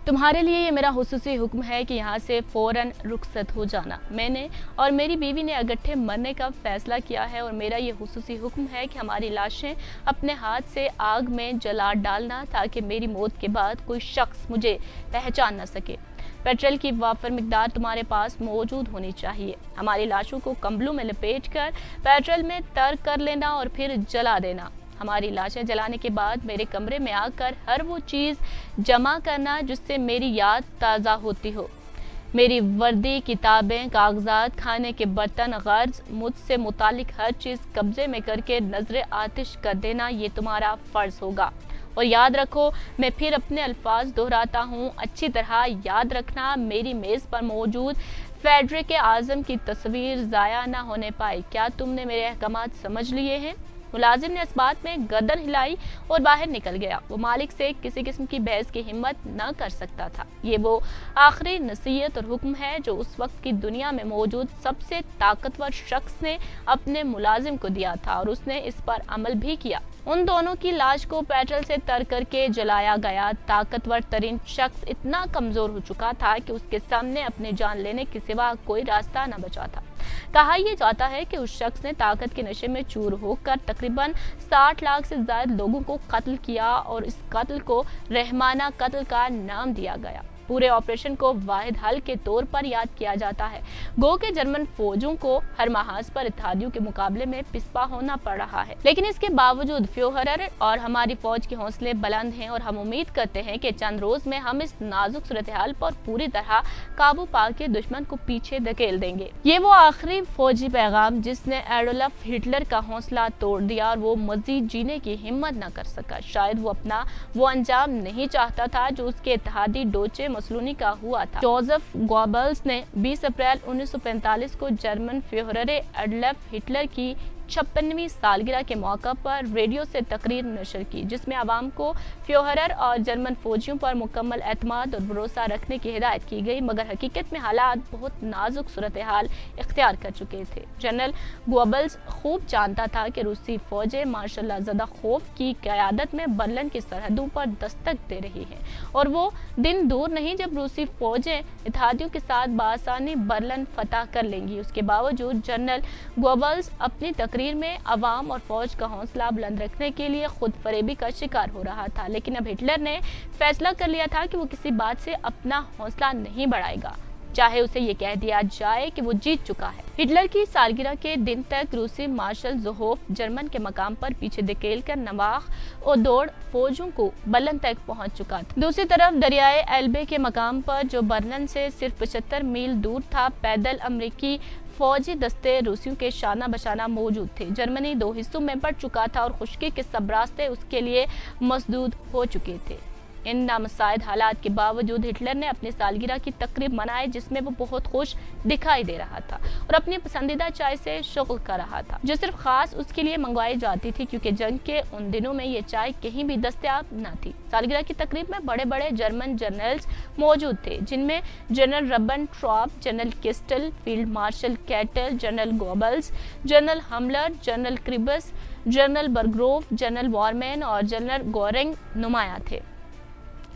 تمہارے لیے یہ میرا خصوصی حکم ہے کہ یہاں سے فوراً رخصت ہو جانا۔ میں نے اور میری بیوی نے اکٹھے مرنے کا فیصلہ کیا ہے اور میرا یہ خصوصی حکم ہے کہ ہماری لاشیں اپنے ہاتھ سے آگ میں جلا ڈالنا تاکہ میری موت کے بعد کوئی شخص مجھے پہچان نہ سکے۔ پیٹرول کی وافر مقدار تمہارے پاس موجود ہونی چاہیے۔ ہماری لاشوں کو کمبلوں میں لپیٹ کر پیٹرول میں تر کر لینا اور پھر جلا دینا۔ ہماری لاشیں جلانے کے بعد میرے کمرے میں آ کر ہر وہ چیز جمع کرنا جس سے میری یاد تازہ ہوتی ہو۔ میری وردی، کتابیں، کاغذات، کھانے کے برتن، غرض مجھ سے متعلق ہر چیز قبضے میں کر کے نظر آتش کر دینا، یہ تمہارا فرض ہوگا۔ اور یاد رکھو، میں پھر اپنے الفاظ دہراتا ہوں، اچھی طرح یاد رکھنا، میری میز پر موجود فیڈرک اعظم کی تصویر ضائع نہ ہونے پائے۔ کیا تم نے میرے احکامات سمجھ لیے ہیں؟ ملازم نے اس بات میں گردن ہلائی اور باہر نکل گیا۔ وہ مالک سے کسی قسم کی بحث کی ہمت نہ کر سکتا تھا۔ یہ وہ آخری نصیحت اور حکم ہے جو اس وقت کی دنیا میں موجود سب سے طاقتور شخص نے اپنے ملازم کو دیا تھا اور اس نے اس پر عمل بھی کیا۔ ان دونوں کی لاش کو پیٹرول سے تر کر کے جلایا گیا۔ طاقتور ترین شخص اتنا کمزور ہو چکا تھا کہ اس کے سامنے اپنی جان لینے کے سوا کوئی راستہ نہ بچا تھا۔ کہا یہ جاتا ہے کہ اس شخص نے طاقت کے نشے میں چور ہو کر تقریباً 60 لاکھ سے زائد لوگوں کو قتل کیا اور اس قتل کو رحمانہ قتل کا نام دیا گیا۔ پورے آپریشن کو واحد حل کے طور پر یاد کیا جاتا ہے۔ گو کہ جرمن فوجوں کو ہر محاذ پر اتحادیوں کے مقابلے میں پسپا ہونا پڑ رہا ہے، لیکن اس کے باوجود فیوہرر اور ہماری فوج کے حوصلے بلند ہیں اور ہم امید کرتے ہیں کہ چند روز میں ہم اس نازک صورتحال پر پوری طرح قابو پا کے دشمن کو پیچھے دھکیل دیں گے۔ یہ وہ آخری فوجی پیغام جس نے ایڈولف ہٹلر کا حوصلہ توڑ دیا اور وہ مزید جینے کی ہمت نہ کر سکا۔ شاید وہ اپنا وہ انجام نہیں چاہتا تھا جو اس کے اتحادی ڈوچے مسولینی کا ہوا تھا۔ جوزف گوبلز نے 20 اپریل 1945 کو جرمن فیوہرر ایڈولف ہٹلر کی 56ویں سالگرہ کے موقع پر ریڈیو سے تقریر نشر کی جس میں عوام کو فیوہرر اور جرمن فوجیوں پر مکمل اعتماد اور بھروسہ رکھنے کی ہدایت کی گئی، مگر حقیقت میں حالات بہت نازک صورتحال اختیار کر چکے تھے۔ جنرل گوبلز خوب جانتا تھا کہ روسی فوجیں ماشاء اللہ زدہ خوف کی قیادت میں برلن کی سرحدوں پر دستک دے رہی ہیں اور وہ دن دور نہیں جب روسی فوجیں اتحادیوں کے ساتھ بآسانی برلن فتح کر لیں گی۔ اس کے باوجود جنرل گوبلز اپنی تقریر میں عوام اور فوج کا حوصلہ بلند رکھنے کے لیے خود فریبی کا شکار ہو رہا تھا، لیکن اب ہٹلر نے فیصلہ کر لیا تھا کہ وہ کسی بات سے اپنا حوصلہ نہیں بڑھائے گا، چاہے اسے یہ کہہ دیا جائے کہ وہ جیت چکا ہے۔ ہٹلر کی سالگرہ کے دن تک روسی مارشل زوہوف جرمن کے مقام پر پیچھے دھکیل کر نواخ اور دوڑ فوجوں کو برلن تک پہنچ چکا تھا۔ دوسری طرف دریائے ایلبے کے مقام پر جو برلن سے صرف 75 میل دور تھا، پیدل امریکی فوجی دستے روسیوں کے شانہ بشانہ موجود تھے۔ جرمنی 2 حصوں میں بٹ چکا تھا اور خشکی کے سب راستے اس کے لیے مسدود ہو چکے تھے۔ ان نامساعد حالات کے باوجود ہٹلر نے اپنی سالگرہ کی تقریب منائی جس میں وہ بہت خوش دکھائی دے رہا تھا اور اپنی پسندیدہ چائے سے شغل کر رہا تھا جو صرف خاص اس کے لیے منگوائی جاتی تھی کیونکہ جنگ کے ان دنوں میں یہ چائے کہیں بھی دستیاب نہ تھی۔ سالگرہ کی تقریب میں بڑے بڑے جرمن جنرلز موجود تھے جن میں جنرل ربن ٹراپ، جنرل کسٹل، field marshal Keitel, general Goebbels, general Himmler, general Krebs, general Burgdorf, general وارمین اور جنرل گورنگ نمایاں تھے۔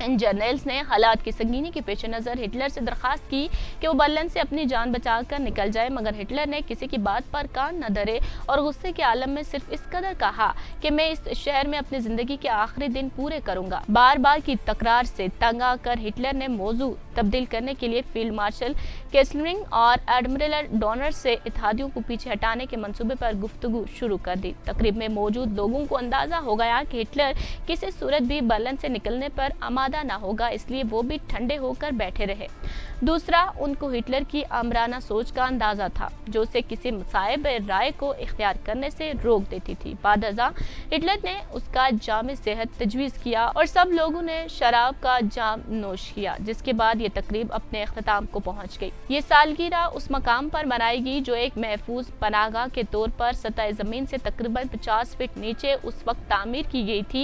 ان جرنیلز نے حالات کی سنگینی کے پیش نظر ہٹلر سے درخواست کی کہ وہ برلن سے اپنی جان بچا کر نکل جائے، مگر ہٹلر نے کسی کی بات پر کان نہ دھرے اور غصے کے عالم میں صرف اس قدر کہا کہ میں اس شہر میں اپنی زندگی کے آخری دن پورے کروں گا۔ بار بار کی تکرار سے تنگ آ کر ہٹلر نے موضوع تبدیل کرنے کے لیے فیلڈ مارشل کیسلرنگ اور ایڈمرل ڈونر سے اتحادیوں کو پیچھے ہٹانے کے منصوبے پر گفتگو شروع کر دی۔ تقریب میں موجود لوگوں کو اندازہ ہو گیا کہ ہٹلر کسی صورت بھی برلن سے نکلنے پر آمادہ نہ ہوگا، اس لیے وہ بھی ٹھنڈے ہو کر بیٹھے رہے۔ دوسرا، ان کو ہٹلر کی آمرانہ سوچ کا اندازہ تھا جو اسے کسی مصائب رائے کو اختیار کرنے سے روک دیتی تھی۔ بعد ازاں ہٹلر نے اس کا جام صحت تجویز کیا اور سب لوگوں نے شراب کا جام نوش کیا، جس کے بعد یہ تقریب اپنے اختتام کو پہنچ گئی۔ یہ سالگرہ اس مقام پر منائی گئی جو ایک محفوظ پناہگاہ کے طور پر سطح زمین سے تقریباً 50 فٹ نیچے اس وقت تعمیر کی گئی تھی